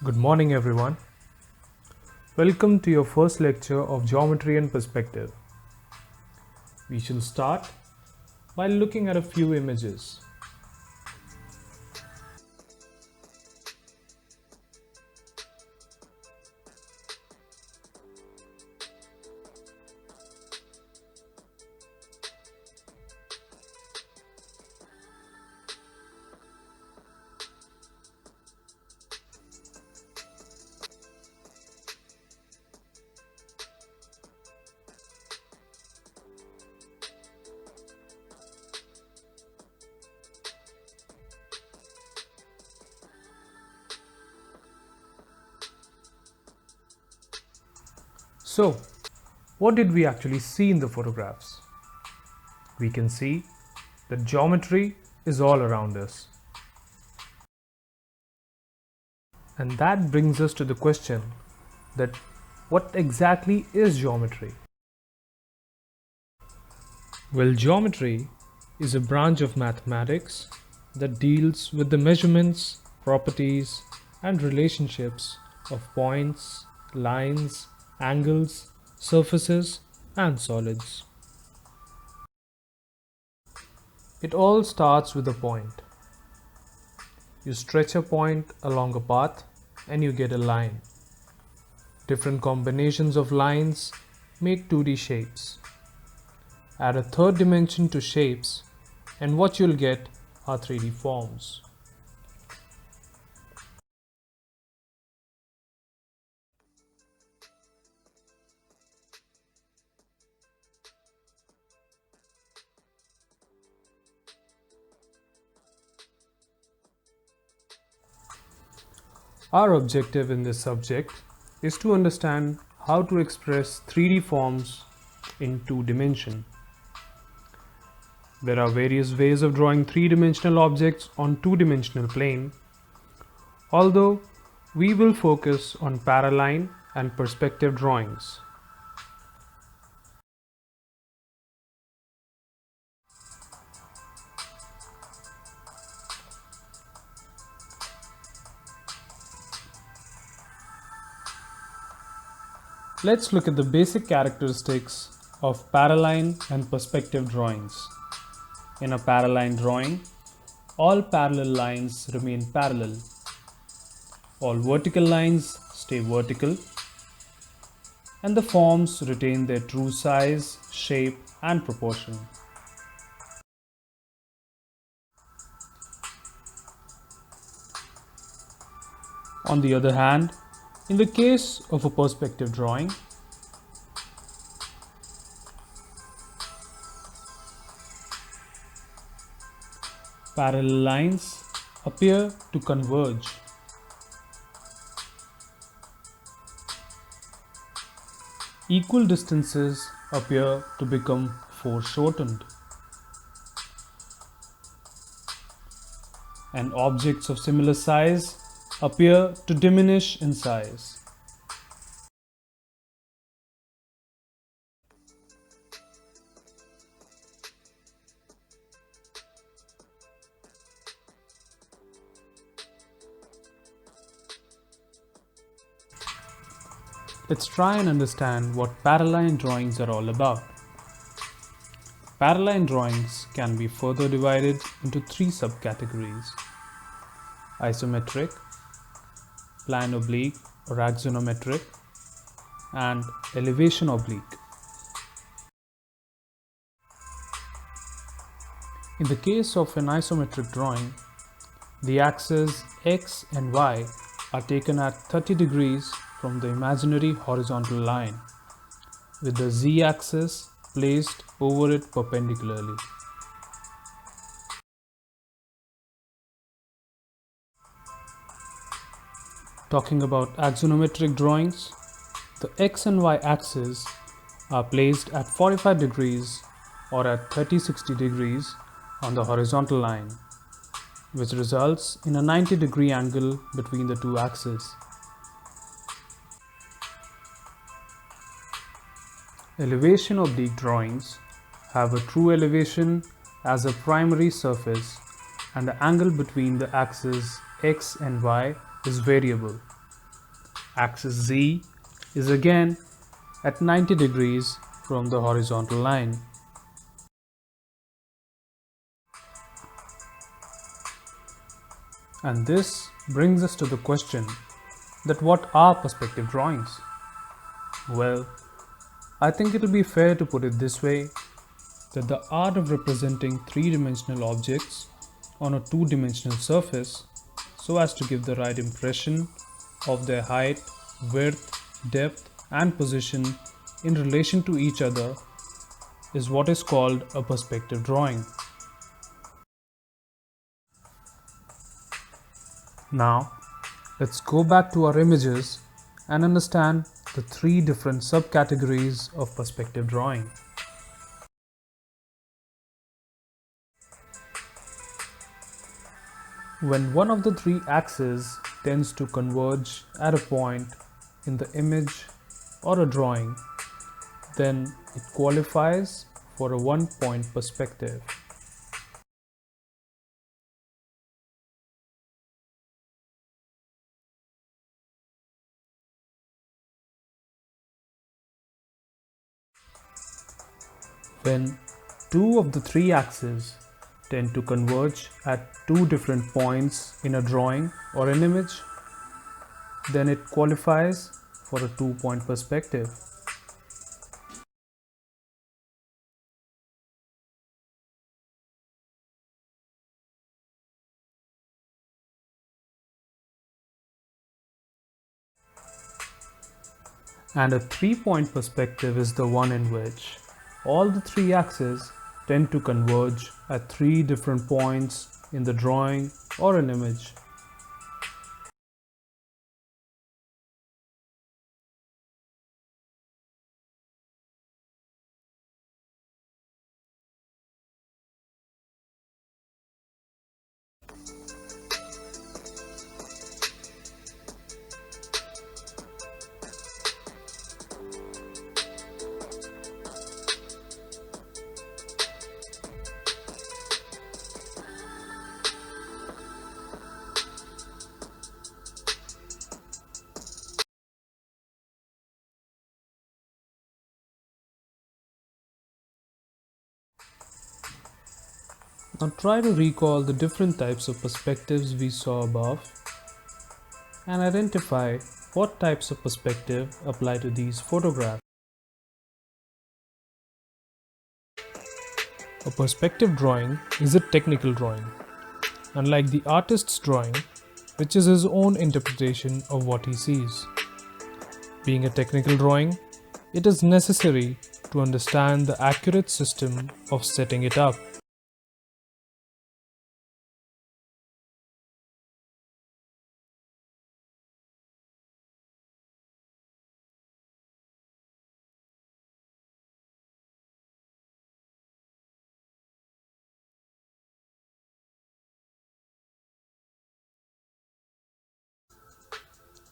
Good morning, everyone. Welcome to your first lecture of Geometry and Perspective. We shall start by looking at a few images. So, what did we actually see in the photographs? We can see that geometry is all around us. And that brings us to the question that what exactly is geometry? Well, geometry is a branch of mathematics that deals with the measurements, properties, and relationships of points, lines, angles, surfaces, and solids. It all starts with a point. You stretch a point along a path and you get a line. Different combinations of lines make 2D shapes. Add a third dimension to shapes and what you'll get are 3D forms. Our objective in this subject is to understand how to express 3D forms in 2 dimensions. There are various ways of drawing 3-dimensional objects on 2-dimensional plane, although we will focus on paraline and perspective drawings. Let's look at the basic characteristics of paraline and perspective drawings. In a paraline drawing, all parallel lines remain parallel. All vertical lines stay vertical, and the forms retain their true size, shape, and proportion. On the other hand, in the case of a perspective drawing, parallel lines appear to converge. Equal distances appear to become foreshortened. And objects of similar size appear to diminish in size. Let's try and understand what paraline drawings are all about. Paraline drawings can be further divided into 3 subcategories: isometric, plane oblique or axonometric, and elevation oblique. In the case of an isometric drawing, the axes x and y are taken at 30 degrees from the imaginary horizontal line, with the z-axis placed over it perpendicularly. Talking about axonometric drawings, the x and y axes are placed at 45 degrees or at 30-60 degrees on the horizontal line, which results in a 90-degree angle between the 2 axes. Elevation oblique drawings have a true elevation as a primary surface, and the angle between the axes x and y is variable, Axis Z is again at 90 degrees from the horizontal line. And this brings us to the question that what are perspective drawings? Well, I think it'll be fair to put it this way, that the art of representing three-dimensional objects on a two-dimensional surface so as to give the right impression of their height, width, depth and position in relation to each other is what is called a perspective drawing. Now, let's go back to our images and understand the three different subcategories of perspective drawing. When one of the three axes tends to converge at a point in the image or a drawing, then it qualifies for a one-point perspective. When two of the three axes tend to converge at two different points in a drawing or an image, then it qualifies for a two-point perspective. And a three-point perspective is the one in which all the three axes tend to converge at three different points in the drawing or an image. Now try to recall the different types of perspectives we saw above and identify what types of perspective apply to these photographs. A perspective drawing is a technical drawing, unlike the artist's drawing, which is his own interpretation of what he sees. Being a technical drawing, it is necessary to understand the accurate system of setting it up.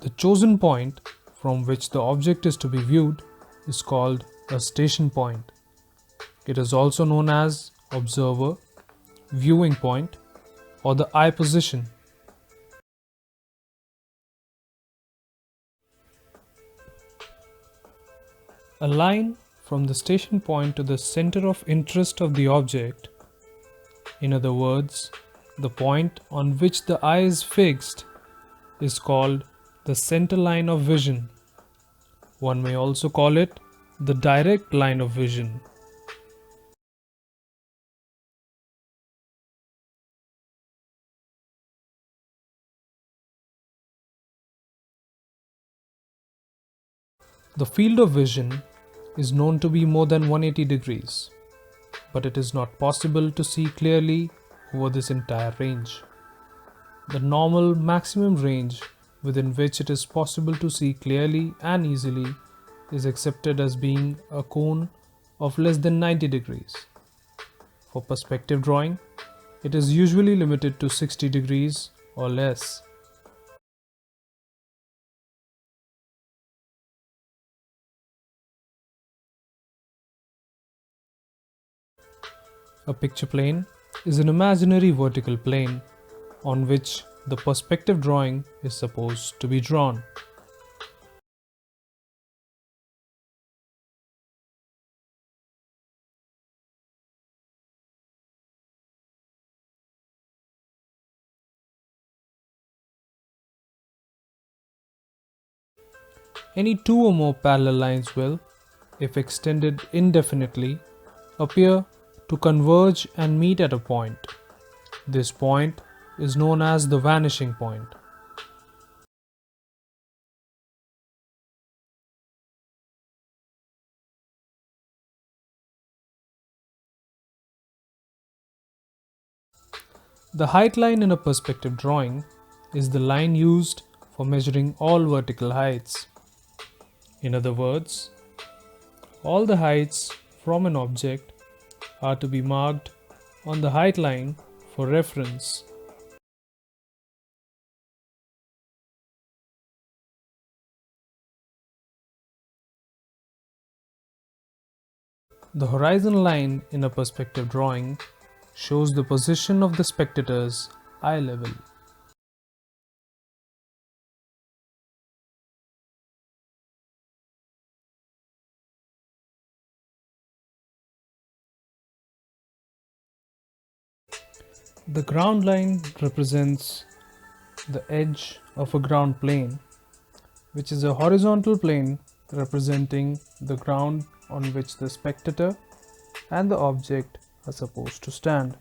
The chosen point from which the object is to be viewed is called a station point. It is also known as observer, viewing point, or the eye position. A line from the station point to the center of interest of the object, in other words, the point on which the eye is fixed, is called the center line of vision. One may also call it the direct line of vision. The field of vision is known to be more than 180 degrees, but it is not possible to see clearly over this entire range. The normal maximum range within which it is possible to see clearly and easily is accepted as being a cone of less than 90 degrees. For perspective drawing, it is usually limited to 60 degrees or less. A picture plane is an imaginary vertical plane on which the perspective drawing is supposed to be drawn. Any two or more parallel lines will, if extended indefinitely, appear to converge and meet at a point. This point is known as the vanishing point. The height line in a perspective drawing is the line used for measuring all vertical heights. In other words, all the heights from an object are to be marked on the height line for reference. The horizon line in a perspective drawing shows the position of the spectator's eye level. The ground line represents the edge of a ground plane, which is a horizontal plane representing the ground on which the spectator and the object are supposed to stand.